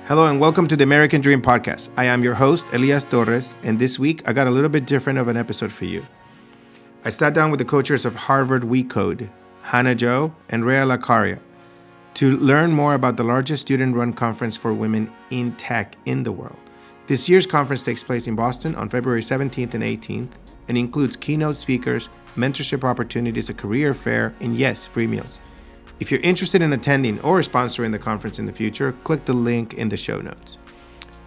Hello and welcome to the American Dream Podcast. I am your host, Elias, and this week I got a little bit different of an episode for you. I sat down with the co-chairs of Harvard WeCode, Zhou and Rhea Acharya, to learn more about the largest student-run conference for women in tech in the world. This year's conference takes place in Boston on February 17th and 18th and includes keynote speakers, mentorship opportunities, a career fair, and yes, free meals. If you're interested in attending or sponsoring the conference in the future, click the link in the show notes.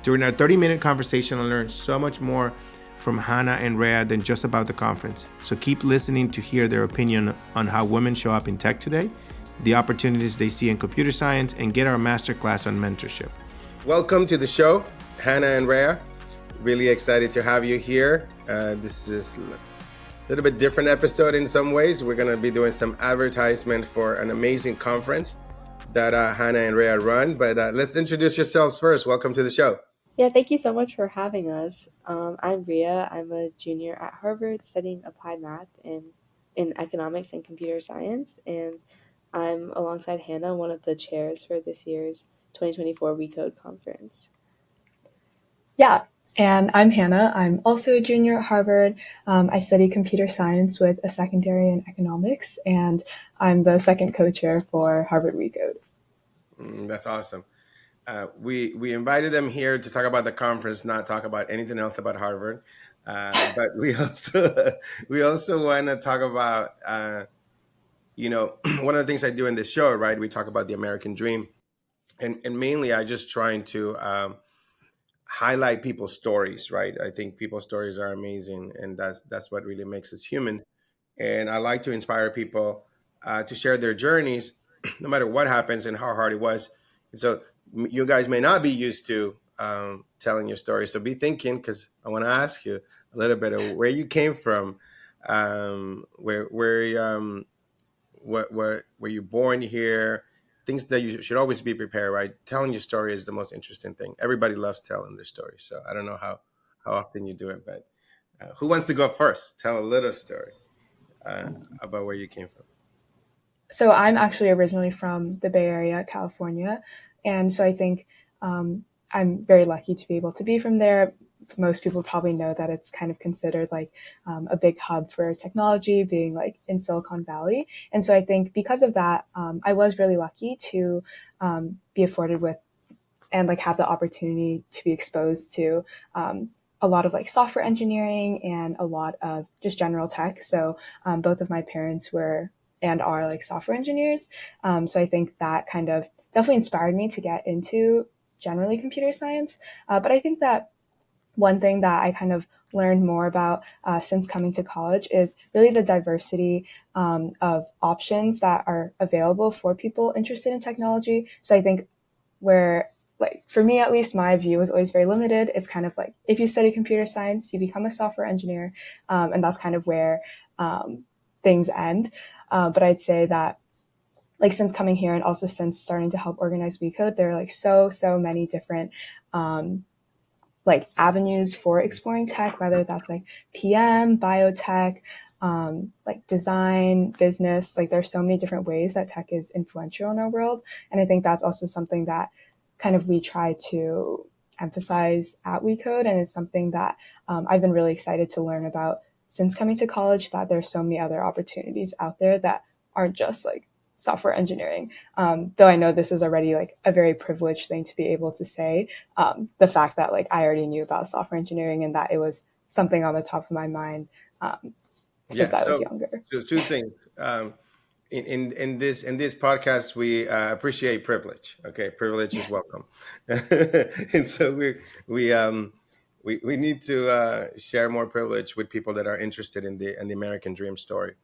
During our 30-minute conversation, I learned so much more from Hannah and Rhea than just about the conference. So keep listening to hear their opinion on how women show up in tech today, the opportunities they see in computer science, and get our masterclass on mentorship. Welcome to the show, Hannah and Rhea. Really excited to have you here. This is a little bit different episode in some ways. We're going to be doing some advertisement for an amazing conference that Hannah and Rhea run. But let's introduce yourselves first. Welcome to the show. Yeah, thank you so much for having us. I'm Rhea. I'm a junior at Harvard studying applied math in economics and computer science. And I'm alongside Hannah, one of the chairs for this year's 2024 WeCode Conference. Yeah, and I'm Hannah. I'm also a junior at Harvard. I study computer science with a secondary in economics, and I'm the second co-chair for Harvard WeCode. That's awesome. We invited them here to talk about the conference, not talk about anything else about Harvard. But we also want to talk about, one of the things I do in this show, right? We talk about the American dream, and mainly I just trying to highlight people's stories, right? I think people's stories are amazing, and that's what really makes us human. And I like to inspire people to share their journeys, no matter what happens and how hard it was. And so you guys may not be used to telling your story, so be thinking, because I want to ask you a little bit of where you came from, where were you born here, things that you should always be prepared, right? Telling your story is the most interesting thing. Everybody loves telling their story. So I don't know how often you do it, but who wants to go first? Tell a little story about where you came from. So I'm actually originally from the Bay Area, California, and so I think I'm very lucky to be able to be from there. Most people probably know that it's kind of considered like a big hub for technology, being like in Silicon Valley. And so I think because of that, I was really lucky to be afforded with and like have the opportunity to be exposed to a lot of like software engineering and a lot of just general tech. So both of my parents were and are like software engineers. So I think that kind of definitely inspired me to get into generally computer science. But I think that one thing that I kind of learned more about since coming to college is really the diversity of options that are available for people interested in technology. So I think where, like, for me at least, my view was always very limited. It's kind of like if you study computer science, you become a software engineer, and that's kind of where things end. But I'd say that, like, since coming here and also since starting to help organize WeCode, there are like so many different like avenues for exploring tech, whether that's like PM, biotech, like design, business. Like there's so many different ways that tech is influential in our world. And I think that's also something that kind of we try to emphasize at WeCode. And it's something that I've been really excited to learn about since coming to college, that there's so many other opportunities out there that aren't just like software engineering. Though I know this is already like a very privileged thing to be able to say, the fact that like I already knew about software engineering and that it was something on the top of my mind since I was younger. So two things. In this podcast, we appreciate privilege. Okay, privilege is welcome, and so we need to share more privilege with people that are interested in the American dream story.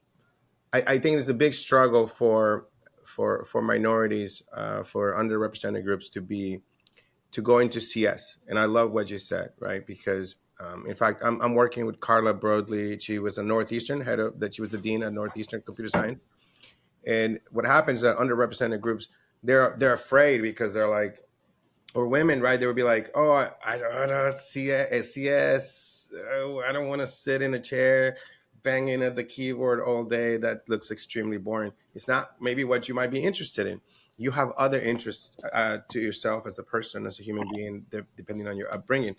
I think it's a big struggle for minorities, for underrepresented groups to go into CS. And I love what you said, right? Because in fact, I'm working with Carla Broadley. She was a Northeastern she was the dean at Northeastern Computer Science. And what happens is that underrepresented groups, they're afraid because they're like, or women, right? They would be like, oh, I don't see a CS. Oh, I don't want to sit in a chair banging at the keyboard all day. That looks extremely boring. It's not maybe what you might be interested in. you have other interests to yourself as a person, as a human being, depending on your upbringing.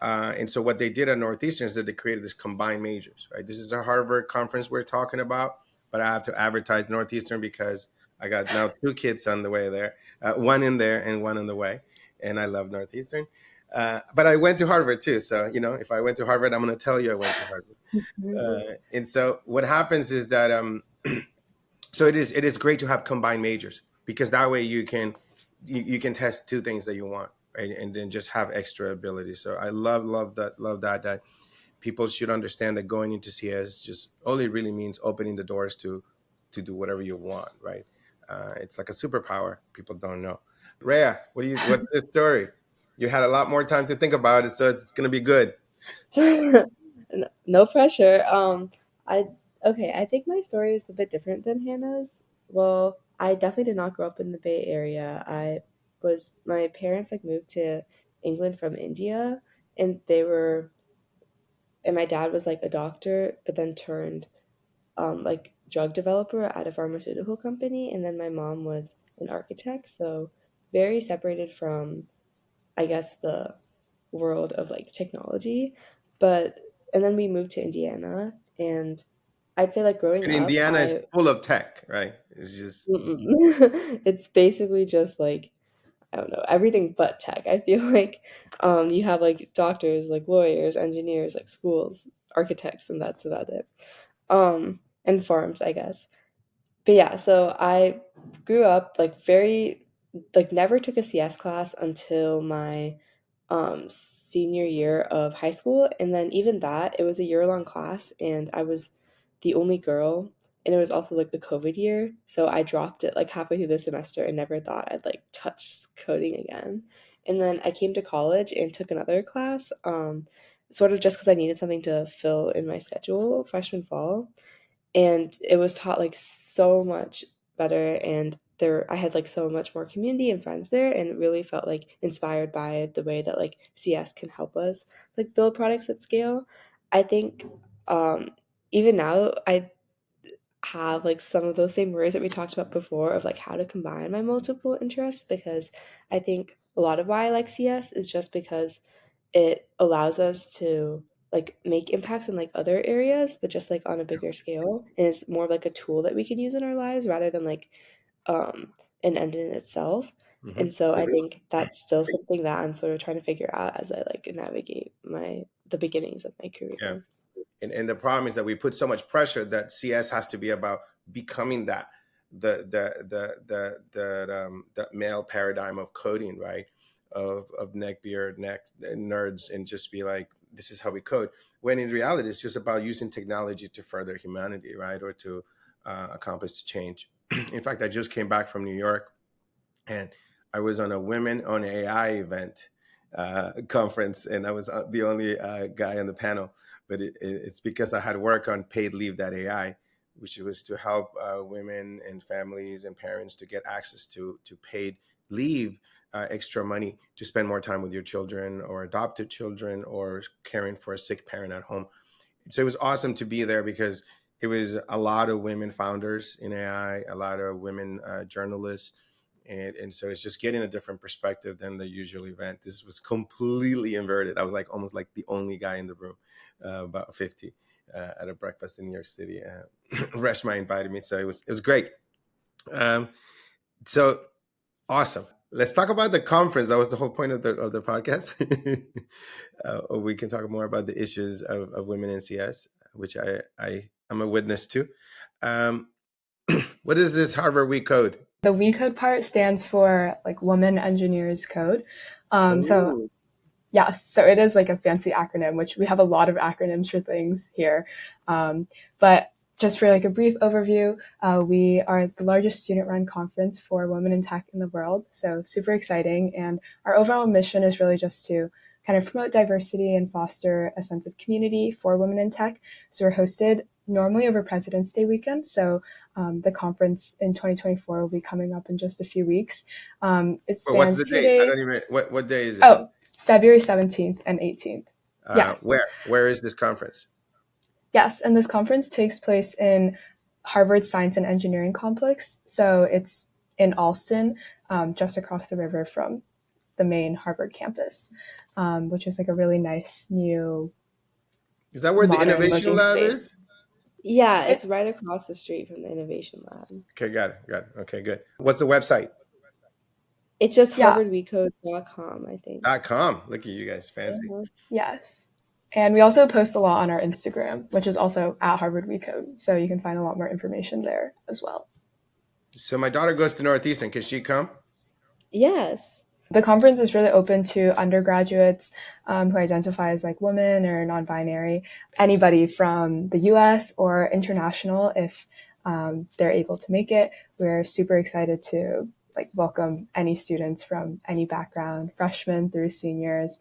And so what they did at Northeastern is that they created this combined majors, right? This is a Harvard conference we're talking about, but I have to advertise Northeastern because I got now two kids on the way there, one in there and one on the way. And I love Northeastern. But I went to Harvard too. So, if I went to Harvard, I'm going to tell you I went to Harvard. And so what happens is that, so it is great to have combined majors because that way you can test two things that you want, right? And then just have extra ability. So I love that people should understand that going into CS just only really means opening the doors to do whatever you want, right? It's like a superpower people don't know. Rhea, what's the story? You had a lot more time to think about it, so it's gonna be good. No pressure. I okay. I think my story is a bit different than Hannah's. Well, I definitely did not grow up in the Bay Area. My parents like moved to England from India, and my dad was like a doctor, but then turned like drug developer at a pharmaceutical company, and then my mom was an architect, so very separated from, I guess, the world of like technology. But and then we moved to Indiana, and I'd say like growing And up, Indiana is I full of tech, right? It's just it's basically just like, I don't know, everything but tech. I feel like you have like doctors, like lawyers, engineers, like schools, architects, and that's about it. And farms, I guess. But yeah, so I grew up like very, like never took a CS class until my senior year of high school, and then even that, it was a year-long class, and I was the only girl, and it was also like the COVID year, so I dropped it like halfway through the semester and never thought I'd like touch coding again. And then I came to college and took another class, sort of just because I needed something to fill in my schedule freshman fall, and it was taught like so much better, and there I had like so much more community and friends there, and it really felt like inspired by the way that like CS can help us like build products at scale. I think um even now I have like some of those same worries that we talked about before of like how to combine my multiple interests, because I think a lot of why I like CS is just because it allows us to like make impacts in like other areas, but just like on a bigger scale, and it's more of like a tool that we can use in our lives rather than like um an end in itself. Mhm. And so I think that's still something that I'm sort of trying to figure out as I like navigate the beginnings of my Yeah. career. And the problem is that we put so much pressure that CS has to be about becoming that the male paradigm of coding, right? Of neck beard, neck nerds, and just be like, this is how we code. When in reality, it's just about using technology to further humanity, right, or to accomplish change. In fact, I just came back from New York, and I was on a Women on AI event conference, and I was the only guy on the panel. But it's because I had work on paid leave.ai, which was to help women and families and parents to get access to paid leave, extra money to spend more time with your children or adopted children or caring for a sick parent at home. So it was awesome to be there because it was a lot of women founders in AI, a lot of women journalists, and so it's just getting a different perspective than the usual event. This was completely inverted. I was like almost like the only guy in the room, about 50, at a breakfast in New York City. Reshma invited me, so it was great. Um, so awesome. Let's talk about the conference. That was the whole point of the podcast. Or we can talk more about the issues of women in CS, which I am a witness to. Um, what is this Harvard WeCode? The WeCode part stands for like Women Engineers Code. So Oh, yes, so it is like a fancy acronym, which we have a lot of acronyms for things here. But just for like a brief overview, we are the largest student-run conference for women in tech in the world, so super exciting. And our overall mission is really just to kind of promote diversity and foster a sense of community for women in tech. So we're hosted normally over President's Day weekend. So the conference in 2024 will be coming up in just a few weeks. It what's spans the two date? I don't days. even. What day is it? Oh, February 17th and 18th. Yes. Where is this conference? Yes. And this conference takes place in Harvard Science and Engineering Complex. So it's in Alston, just across the river from the main Harvard campus, which is like a really nice new Is that where the modern innovation looking lab is? space. Yeah, it's right across the street from the Innovation Lab. Okay, got it. Okay, good. What's the website? It's just Yeah. harvardwecode.com, I think. .com. Look at you guys, fancy. Yes. And we also post a lot on our Instagram, which is also at Harvard WeCode. So you can find a lot more information there as well. So my daughter goes to Northeastern. Can she come? Yes. The conference is really open to undergraduates who identify as like women or non-binary, anybody from the US or international if they're able to make it. We're super excited to like welcome any students from any background, freshmen through seniors,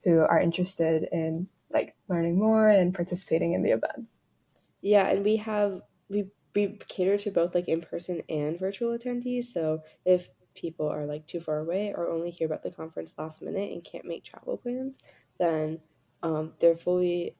who are interested in like learning more and participating in the events. Yeah, and we cater to both like in-person and virtual attendees. So if people are like too far away or only hear about the conference last minute and can't make travel plans, then they're fully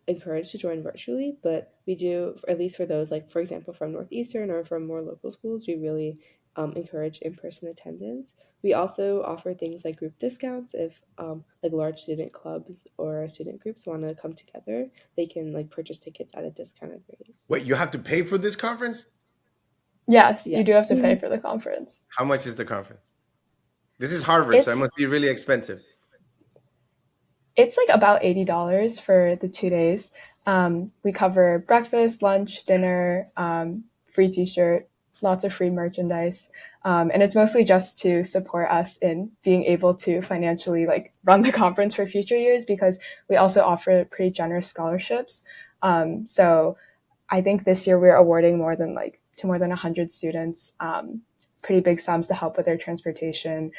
encouraged to join virtually. But we do, at least for those like, for example, from Northeastern or from more local schools, we really encourage in-person attendance. We also offer things like group discounts if like large student clubs or student groups want to come together. They can like purchase tickets at a discounted rate. Wait, you have to pay for this conference? Yes, Yeah. you do have to pay for the conference. How much is the conference? This is Harvard, so it must be really expensive. It's like about $80 for the 2 days. We cover breakfast, lunch, dinner, free t-shirt, lots of free merchandise. And it's mostly just to support us in being able to financially like run the conference for future years because we also offer pretty generous scholarships. So I think this year we're awarding more than 100 students, pretty big sums to help with their transportation,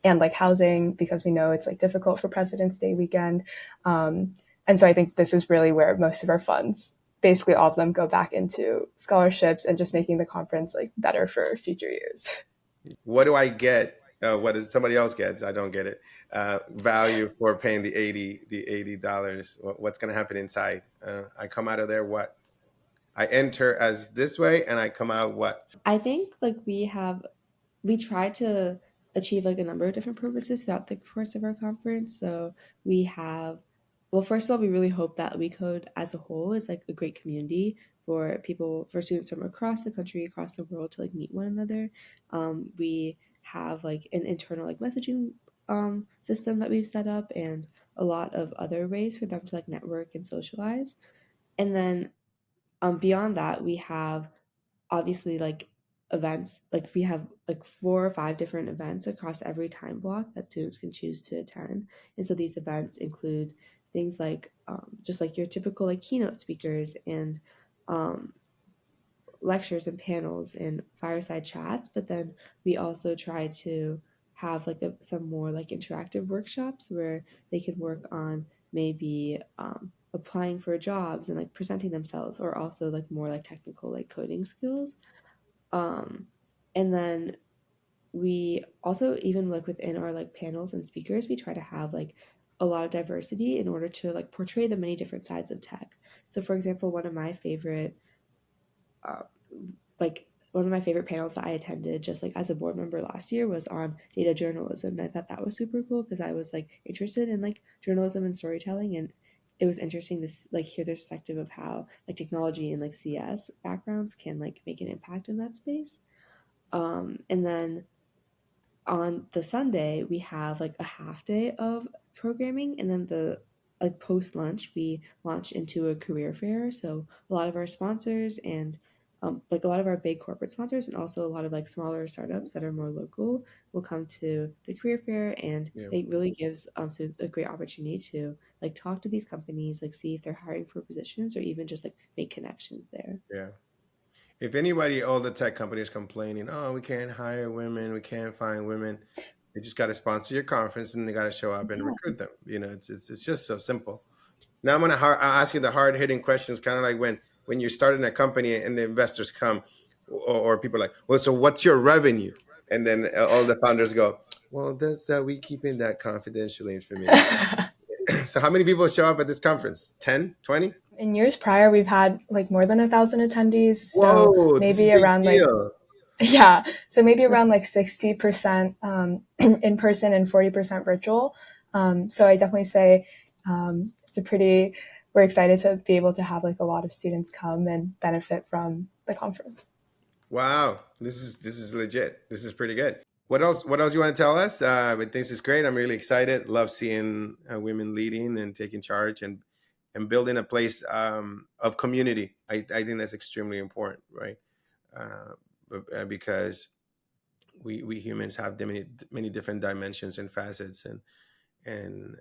and like housing because we know it's like difficult for President's Day weekend. And so I think this is really where most of our funds, basically all of them, go back into scholarships and just making the conference like better for future years. What do I get? What does somebody else gets? I don't get it. Value for paying the $80. What's going to happen inside? I come out of there what? I enter as this way and I come out what? I think like we try to achieve like a number of different purposes throughout the course of our conference. So we have, well, first of all, we really hope that WeCode as a whole is like a great community for people, for students from across the country, across the world to like meet one another. We have like an internal like messaging system that we've set up and a lot of other ways for them to like network and socialize. And then beyond that, we have obviously like events, like we have like 4 or 5 different events across every time block that students can choose to attend. And so these events include things like just like your typical like keynote speakers and lectures and panels and fireside chats, but then we also try to have like some more like interactive workshops where they can work on maybe applying for jobs and like presenting themselves, or also like more like technical like coding skills. And then we also, even like within our like panels and speakers, we try to have like a lot of diversity in order to like portray the many different sides of tech. So for example, uh, one of my favorite panels that I attended just like as a board member last year was on data journalism. And I thought that was super cool because I was like interested in like journalism and storytelling, and it was interesting to like hear the perspective of how like technology and like CS backgrounds can like make an impact in that space. And then on the Sunday we have like a half day of programming, and then the like post lunch we launch into a career fair. So a lot of our sponsors and like a lot of our big corporate sponsors and also a lot of like smaller startups that are more local will come to the career fair, and it really gives students a great opportunity to like talk to these companies, like see if they're hiring for positions or even just like make connections there. Yeah. If anybody, all the tech companies complaining, oh, we can't hire women, we can't find women, they just got to sponsor your conference and they got to show up and recruit them. It's just so simple. Now I'm going to ask you the hard hitting questions, kind of like when you're starting a company and the investors come, or people are like, well, so what's your revenue? And then all the founders go, well, we keeping that confidential information. So how many people show up at this conference? 10, 20? In years prior, we've had like more than 1,000 attendees. So Whoa, this is a maybe big around like, deal. yeah, so maybe around like 60% in person and 40% virtual. So I definitely say it's a pretty, we're excited to be able to have like a lot of students come and benefit from the conference. Wow, this is legit. This is pretty good. What else? What else you want to tell us? But this is great. I'm really excited. Love seeing women leading and taking charge and building a place of community. I think that's extremely important, right? Because we humans have many different dimensions and facets, and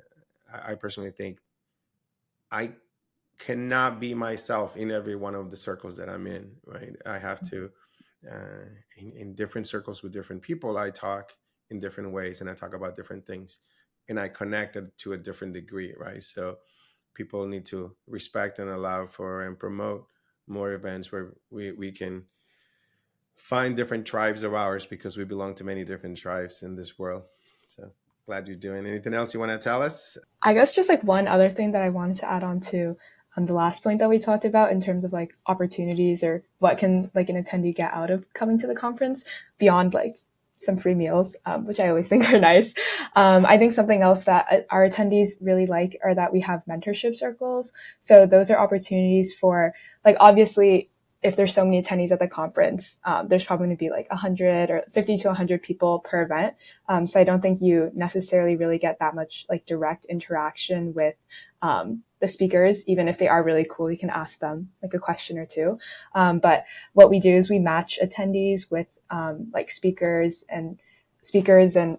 I personally think I cannot be myself in every one of the circles that I'm in, right? I have to, in different circles with different people, I talk in different ways and I talk about different things and I connect it to a different degree, right? So people need to respect and allow for and promote more events where we can find different tribes of ours because we belong to many different tribes in this world. So glad you're doing. Anything else you want to tell us? I guess just like one other thing that I wanted to add on to the last point that we talked about in terms of like opportunities or what can like an attendee get out of coming to the conference beyond like some free meals, which I always think are nice. I think something else that our attendees really like are that we have mentorship circles. So those are opportunities for like, obviously, if there's so many attendees at the conference, there's probably going to be like 100 or 50 to 100 people per event. So I don't think you necessarily really get that much like direct interaction with the speakers. Even if they are really cool, you can ask them like a question or two. But what we do is we match attendees with like speakers and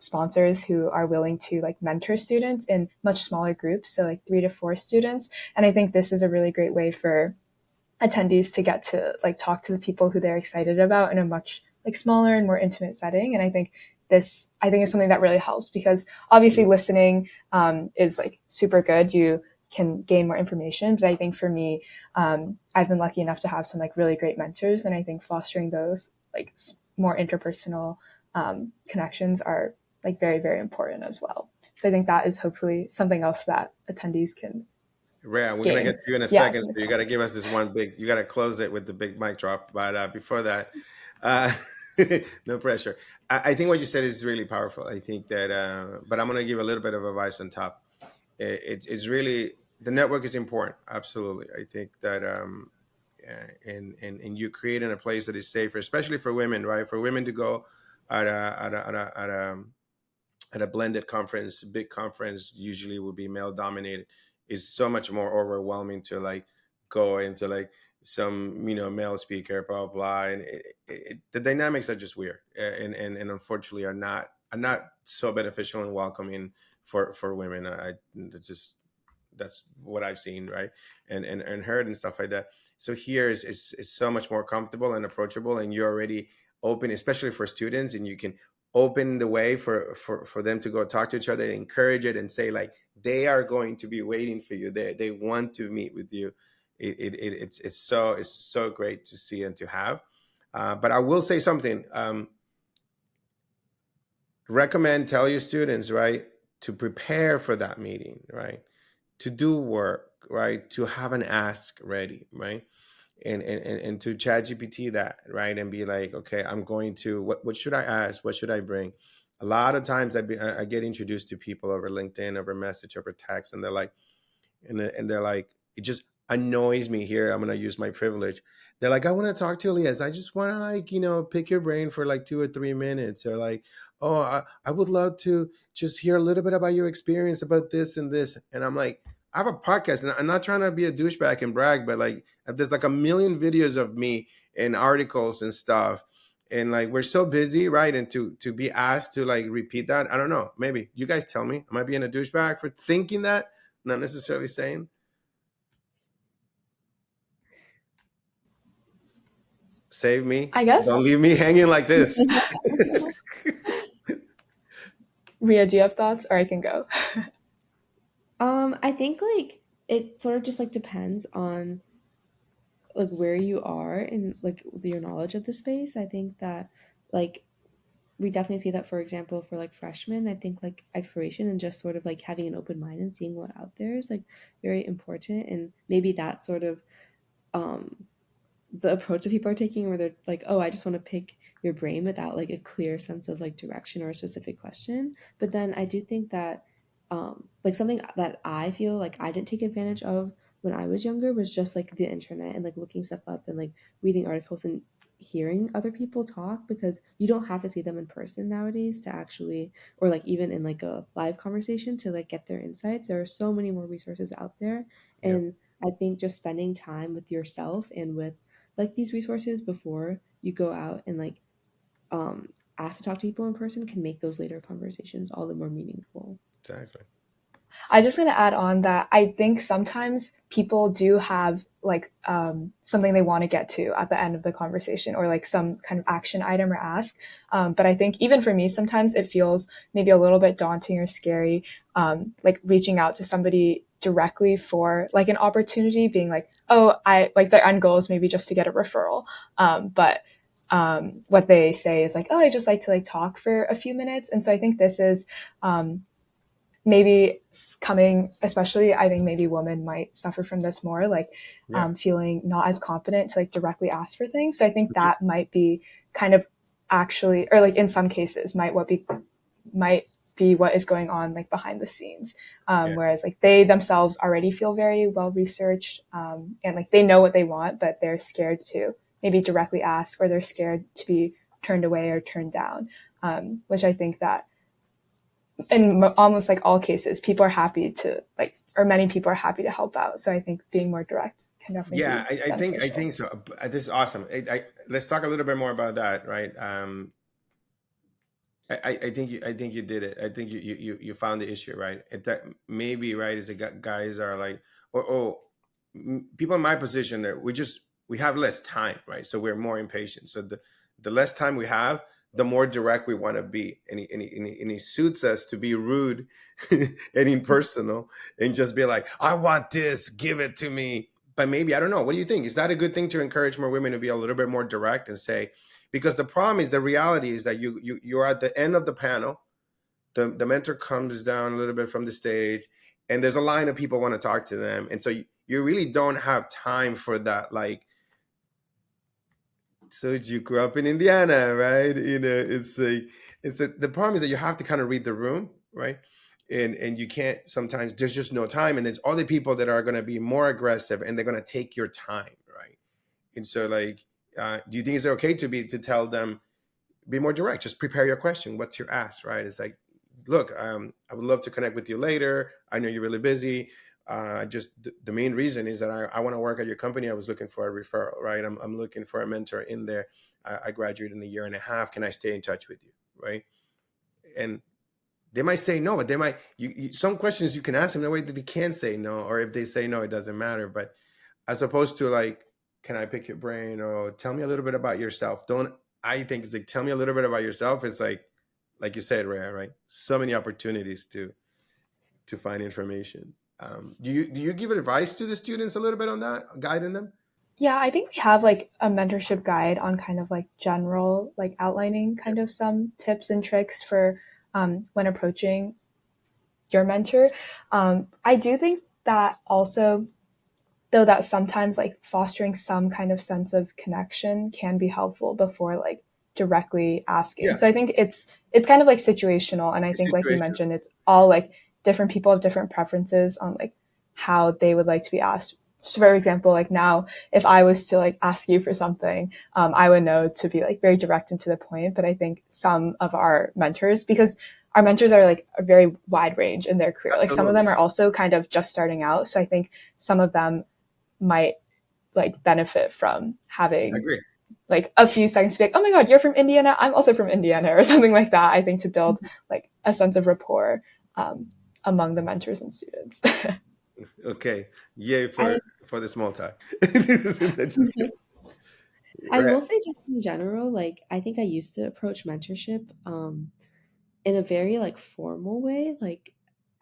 sponsors who are willing to like mentor students in much smaller groups. So like 3 to 4 students. And I think this is a really great way for attendees to get to like talk to the people who they're excited about in a much like smaller and more intimate setting. And I think is something that really helps because obviously listening is like super good. You can gain more information. But I think for me, I've been lucky enough to have some like really great mentors. And I think fostering those like more interpersonal connections are like very, very important as well. So I think that is hopefully something else that attendees can Rhea, we're gonna gain. get to you in a Yeah, second. from the So you got to give us conference. this one big. You got to close it with the big mic drop. But before that, uh, no pressure. I think what you said is really powerful. I think that, but I'm gonna give a little bit of advice on top. It's really the network is important. Absolutely, I think that, and you creating a place that is safer, especially for women, right? For women to go at a blended conference, big conference usually will be male dominated. Is so much more overwhelming to like go into like some male speaker, blah blah, and the dynamics are just weird, and unfortunately are not so beneficial and welcoming for women. It's just that's what I've seen, right, and heard and stuff like that. So here is so much more comfortable and approachable, and you're already open, especially for students, and you can open the way for them to go talk to each other, encourage it, and say like they are going to be waiting for you. They want to meet with you. It's so great to see and to have. But I will say something. Recommend, tell your students, right, to prepare for that meeting, right, to do work, right, to have an ask ready, right, and to chat GPT that, right, and be like, okay, I'm going to what should I ask, what should I bring. A lot of times I get introduced to people over LinkedIn, over message, over text, and they're like, and they're like, it just annoys me here. I'm gonna use my privilege. They're like, I want to talk to Elias. I just want to like pick your brain for like 2 or 3 minutes, or like, oh, I would love to just hear a little bit about your experience about this and this. And I'm like, I have a podcast, and I'm not trying to be a douchebag and brag, but like, there's like a million videos of me and articles and stuff. And like we're so busy, right? And to be asked to like repeat that, I don't know. Maybe you guys tell me. Am I being a douchebag for thinking that? Not necessarily saying. Save me. I guess. Don't leave me hanging like this. Rhea, do you have thoughts, or I can go? I think like it sort of just like depends on like where you are and like your knowledge of the space. I think that like we definitely see that, for example, for like freshmen. I think like exploration and just sort of like having an open mind and seeing what out there is like very important. And maybe that sort of um the approach that people are taking, where they're like, oh, I just want to pick your brain without like a clear sense of like direction or a specific question. But then I do think that like something that I feel like I didn't take advantage of when I was younger was just like the internet and like looking stuff up and like reading articles and hearing other people talk, because you don't have to see them in person nowadays to actually, or like even in like a live conversation to like get their insights. There are so many more resources out there. Yeah, And I think just spending time with yourself and with like these resources before you go out and like um ask to talk to people in person can make those later conversations all the more meaningful. exactly. I just gonna add on that I think sometimes people do have like something they want to get to at the end of the conversation, or like some kind of action item or ask. But I think even for me, sometimes it feels maybe a little bit daunting or scary, like reaching out to somebody directly for like an opportunity, being like, oh, I like their end goal is maybe just to get a referral. But what they say is like, oh, I just like to like talk for a few minutes. And so I think this is maybe coming, especially I think maybe women might suffer from this more, like Yeah. feeling not as confident to like directly ask for things. So I think that might be kind of actually, or like in some cases might be what is going on like behind the scenes. Yeah. Whereas like they themselves already feel very well researched, and like they know what they want, but they're scared to maybe directly ask, or they're scared to be turned away or turned down. Which I think that in almost like all cases, people are happy to like, or many people are happy to help out. So I think being more direct can definitely Yeah, be I beneficial. think so. This is awesome. Let's talk a little bit more about that, right? I think you did it. I think you found the issue, right? That maybe, right, is that guys are like, people in my position that we have less time, right? So we're more impatient. So the less time we have, the more direct we want to be, and he suits us to be rude and impersonal and just be like, I want this, give it to me. But maybe, I don't know. What do you think? Is that a good thing to encourage more women to be a little bit more direct and say, because the problem is, the reality is that you're at the end of the panel, the mentor comes down a little bit from the stage, and there's a line of people want to talk to them, and so you really don't have time for that, like, so you grew up in Indiana, right? The problem is that you have to kind of read the room, right? And you can't, sometimes there's just no time, and there's other people that are going to be more aggressive, and they're going to take your time, right? And so, like, do you think it's okay to tell them, be more direct, just prepare your question, what's your ask, right? It's like, look, I would love to connect with you later, I know you're really busy, just the main reason is that I want to work at your company. I was looking for a referral, right? I'm looking for a mentor in there. I graduated in a year and a half, can I stay in touch with you, right? And they might say no, but they might, some questions you can ask them in a way that they can say no, or if they say no, it doesn't matter. But as opposed to like, can I pick your brain, or tell me a little bit about yourself, don't, I think it's like, tell me a little bit about yourself. It's like you said, Rhea, right? So many opportunities to find information. Do you give advice to the students a little bit on that, guiding them? Yeah, I think we have like a mentorship guide on kind of like general, like outlining Yeah. kind of some tips and tricks for when approaching your mentor. I do think that also, though, that sometimes like fostering some kind of sense of connection can be helpful before like directly asking. Yeah. So I think it's kind of like situational, and I It's think like you situational. mentioned, it's all like different people have different preferences on like how they would like to be asked. So for example, like now, if I was to like ask you for something, I would know to be like very direct and to the point. But I think some of our mentors, because our mentors are like a very wide range in their career, like some of Absolutely. them are also kind of just starting out. So I think some of them might like benefit from I having agree. like a few seconds to be like, oh my God, you're from Indiana. I'm also from Indiana, or something like that. I think to build like a sense of rapport among the mentors and students. Okay. Yay I for the small talk. Just kidding. I Right. will say, just in general, like I think I used to approach mentorship in a very like formal way. Like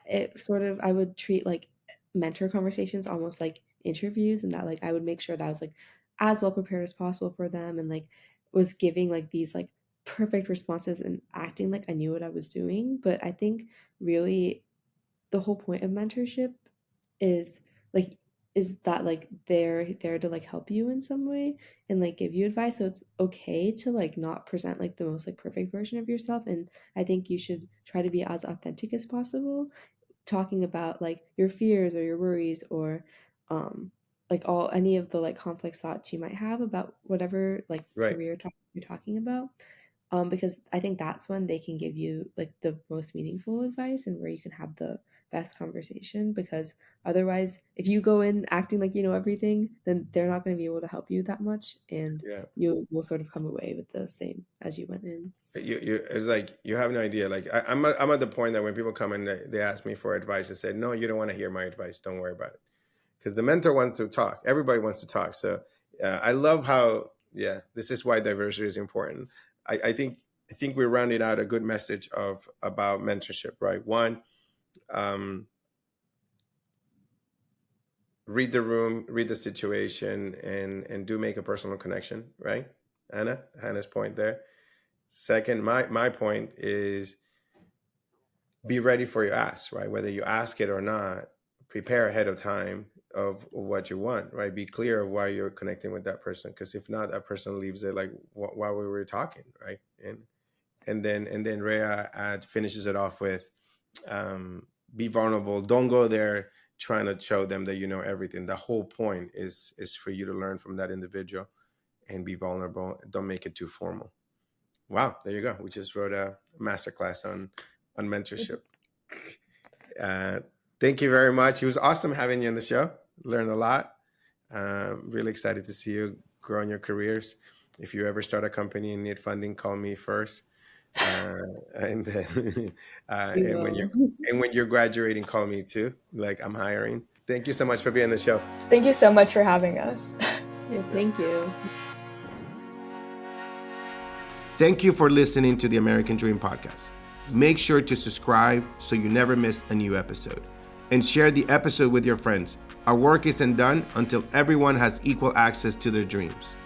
it sort of, I would treat like mentor conversations almost like interviews, and that like I would make sure that I was like as well prepared as possible for them, and like was giving like these like perfect responses and acting like I knew what I was doing. But I think really the whole point of mentorship is like is that like they're there to like help you in some way and like give you advice. So it's okay to like not present like the most like perfect version of yourself. And I think you should try to be as authentic as possible, talking about like your fears or your worries or like all any of the like complex thoughts you might have about whatever like Right. you're talking about, because I think that's when they can give you like the most meaningful advice and where you can have the best conversation. Because otherwise, if you go in acting like you know everything, then they're not going to be able to help you that much, and Yeah. you will sort of come away with the same as you went in. It's like you have no idea. Like I'm at the point that when people come and they ask me for advice, I said, no, you don't want to hear my advice. Don't worry about it. Because the mentor wants to talk. Everybody wants to talk. So I love how, yeah, this is why diversity is important. I think we rounded out a good message about mentorship, right? One, read the room, read the situation, and do make a personal connection, right? Hannah's point there. Second, my point is be ready for your ask, right? Whether you ask it or not, prepare ahead of time of what you want, right? Be clear of why you're connecting with that person, because if not, that person leaves it like while we were talking, right? And then Rhea finishes it off with be vulnerable. Don't go there trying to show them that you know everything. The whole point is for you to learn from that individual and be vulnerable. Don't make it too formal. Wow, there you go. We just wrote a masterclass on mentorship. Thank you very much. It was awesome having you on the show. Learned a lot. Really excited to see you grow in your careers. If you ever start a company and need funding, call me first. And then, We and will. when you're graduating, call me too. Like I'm hiring. Thank you so much for being on the show. Thank you so much for having us. Yes, thank you. Thank you for listening to the American Dream Podcast. Make sure to subscribe so you never miss a new episode. And share the episode with your friends. Our work isn't done until everyone has equal access to their dreams.